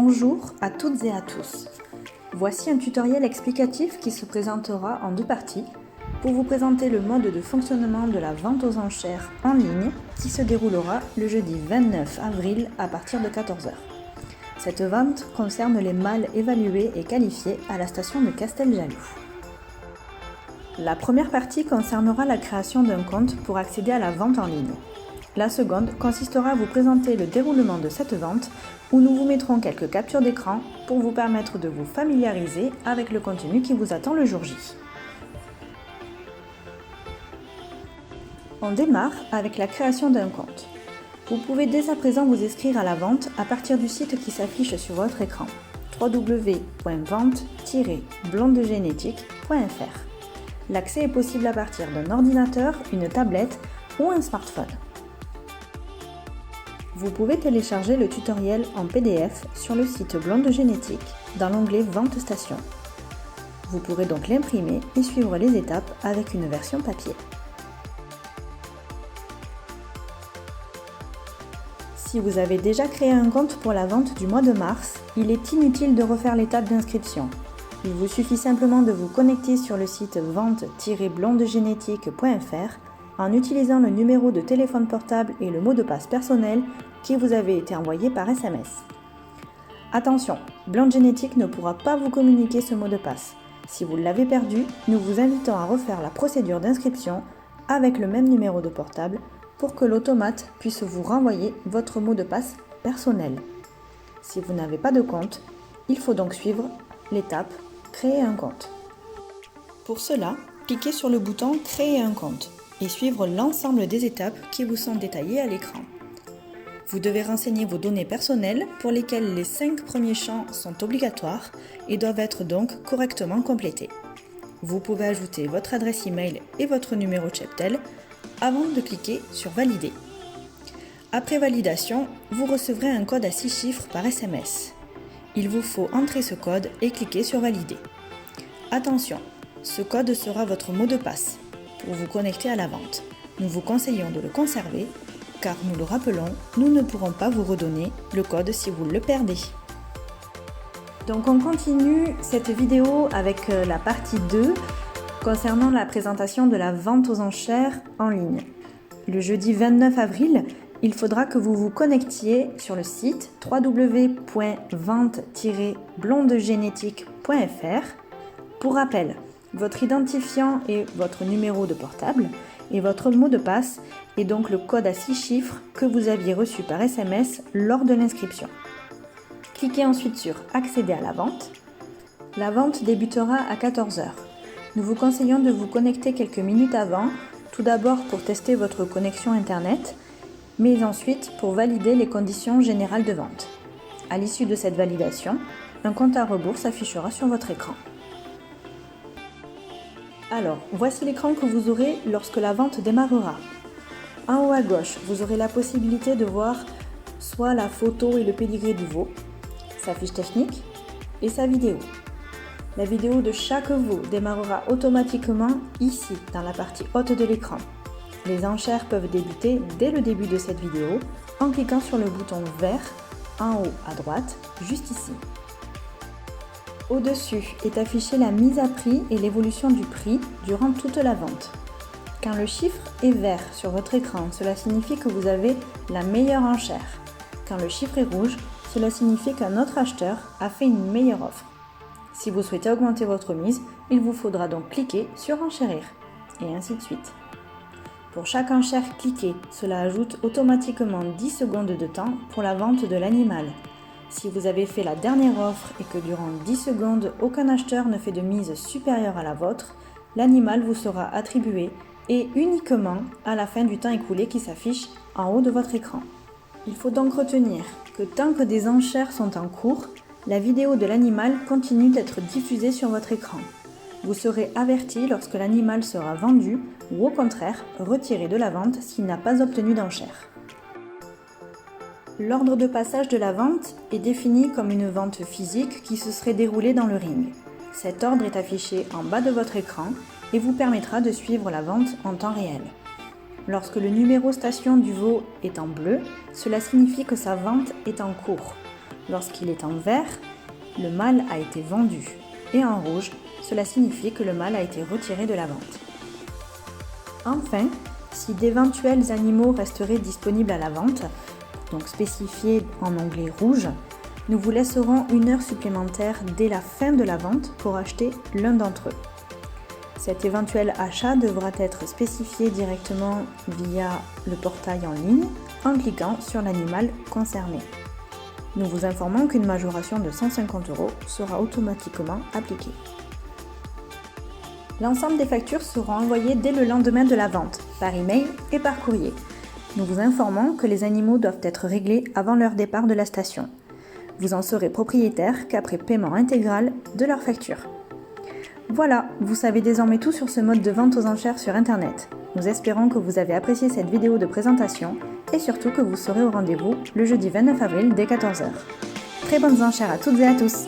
Bonjour à toutes et à tous. Voici un tutoriel explicatif qui se présentera en deux parties pour vous présenter le mode de fonctionnement de la vente aux enchères en ligne qui se déroulera le jeudi 29 avril à partir de 14 h. Cette vente concerne les mâles évalués et qualifiés à la station de Casteljaloux. La première partie concernera la création d'un compte pour accéder à la vente en ligne. La seconde consistera à vous présenter le déroulement de cette vente où nous vous mettrons quelques captures d'écran pour vous permettre de vous familiariser avec le contenu qui vous attend le jour J. On démarre avec la création d'un compte. Vous pouvez dès à présent vous inscrire à la vente à partir du site qui s'affiche sur votre écran www.vente-blondegenetique.fr. L'accès est possible à partir d'un ordinateur, une tablette ou un smartphone. Vous pouvez télécharger le tutoriel en PDF sur le site Blonde Génétique dans l'onglet Vente Station. Vous pourrez donc l'imprimer et suivre les étapes avec une version papier. Si vous avez déjà créé un compte pour la vente du mois de mars, il est inutile de refaire l'étape d'inscription. Il vous suffit simplement de vous connecter sur le site vente-blondegenetique.fr en utilisant le numéro de téléphone portable et le mot de passe personnel qui vous avait été envoyé par SMS. Attention, Blonde Génétique ne pourra pas vous communiquer ce mot de passe. Si vous l'avez perdu, nous vous invitons à refaire la procédure d'inscription avec le même numéro de portable pour que l'automate puisse vous renvoyer votre mot de passe personnel. Si vous n'avez pas de compte, il faut donc suivre l'étape Créer un compte. Pour cela, cliquez sur le bouton Créer un compte et suivre l'ensemble des étapes qui vous sont détaillées à l'écran. Vous devez renseigner vos données personnelles pour lesquelles les 5 premiers champs sont obligatoires et doivent être donc correctement complétés. Vous pouvez ajouter votre adresse email et votre numéro Cheptel avant de cliquer sur Valider. Après validation, vous recevrez un code à 6 chiffres par SMS. Il vous faut entrer ce code et cliquer sur Valider. Attention, ce code sera votre mot de passe pour vous connecter à la vente. Nous vous conseillons de le conserver car nous le rappelons, nous ne pourrons pas vous redonner le code si vous le perdez. Donc on continue cette vidéo avec la partie 2 concernant la présentation de la vente aux enchères en ligne. Le jeudi 29 avril, il faudra que vous vous connectiez sur le site www.vente-blondegenetique.fr. Pour rappel, votre identifiant est votre numéro de portable et votre mot de passe est donc le code à 6 chiffres que vous aviez reçu par SMS lors de l'inscription. Cliquez ensuite sur Accéder à la vente. La vente débutera à 14 h. Nous vous conseillons de vous connecter quelques minutes avant, tout d'abord pour tester votre connexion Internet, mais ensuite pour valider les conditions générales de vente. À l'issue de cette validation, un compte à rebours s'affichera sur votre écran. Alors, voici l'écran que vous aurez lorsque la vente démarrera. En haut à gauche, vous aurez la possibilité de voir soit la photo et le pédigré du veau, sa fiche technique et sa vidéo. La vidéo de chaque veau démarrera automatiquement ici, dans la partie haute de l'écran. Les enchères peuvent débuter dès le début de cette vidéo en cliquant sur le bouton vert en haut à droite, juste ici. Au-dessus est affichée la mise à prix et l'évolution du prix durant toute la vente. Quand le chiffre est vert sur votre écran, cela signifie que vous avez la meilleure enchère. Quand le chiffre est rouge, cela signifie qu'un autre acheteur a fait une meilleure offre. Si vous souhaitez augmenter votre mise, il vous faudra donc cliquer sur Enchérir, et ainsi de suite. Pour chaque enchère cliquée, cela ajoute automatiquement 10 secondes de temps pour la vente de l'animal. Si vous avez fait la dernière offre et que durant 10 secondes, aucun acheteur ne fait de mise supérieure à la vôtre, l'animal vous sera attribué et uniquement à la fin du temps écoulé qui s'affiche en haut de votre écran. Il faut donc retenir que tant que des enchères sont en cours, la vidéo de l'animal continue d'être diffusée sur votre écran. Vous serez averti lorsque l'animal sera vendu ou au contraire retiré de la vente s'il n'a pas obtenu d'enchère. L'ordre de passage de la vente est défini comme une vente physique qui se serait déroulée dans le ring. Cet ordre est affiché en bas de votre écran et vous permettra de suivre la vente en temps réel. Lorsque le numéro station du veau est en bleu, cela signifie que sa vente est en cours. Lorsqu'il est en vert, le mâle a été vendu. Et en rouge, cela signifie que le mâle a été retiré de la vente. Enfin, si d'éventuels animaux resteraient disponibles à la vente, donc spécifiés en onglet rouge, nous vous laisserons 1 heure supplémentaire dès la fin de la vente pour acheter l'un d'entre eux. Cet éventuel achat devra être spécifié directement via le portail en ligne en cliquant sur l'animal concerné. Nous vous informons qu'une majoration de 150 € sera automatiquement appliquée. L'ensemble des factures seront envoyées dès le lendemain de la vente, par email et par courrier. Nous vous informons que les animaux doivent être réglés avant leur départ de la station. Vous en serez propriétaire qu'après paiement intégral de leur facture. Voilà, vous savez désormais tout sur ce mode de vente aux enchères sur Internet. Nous espérons que vous avez apprécié cette vidéo de présentation et surtout que vous serez au rendez-vous le jeudi 29 avril dès 14 h. Très bonnes enchères à toutes et à tous!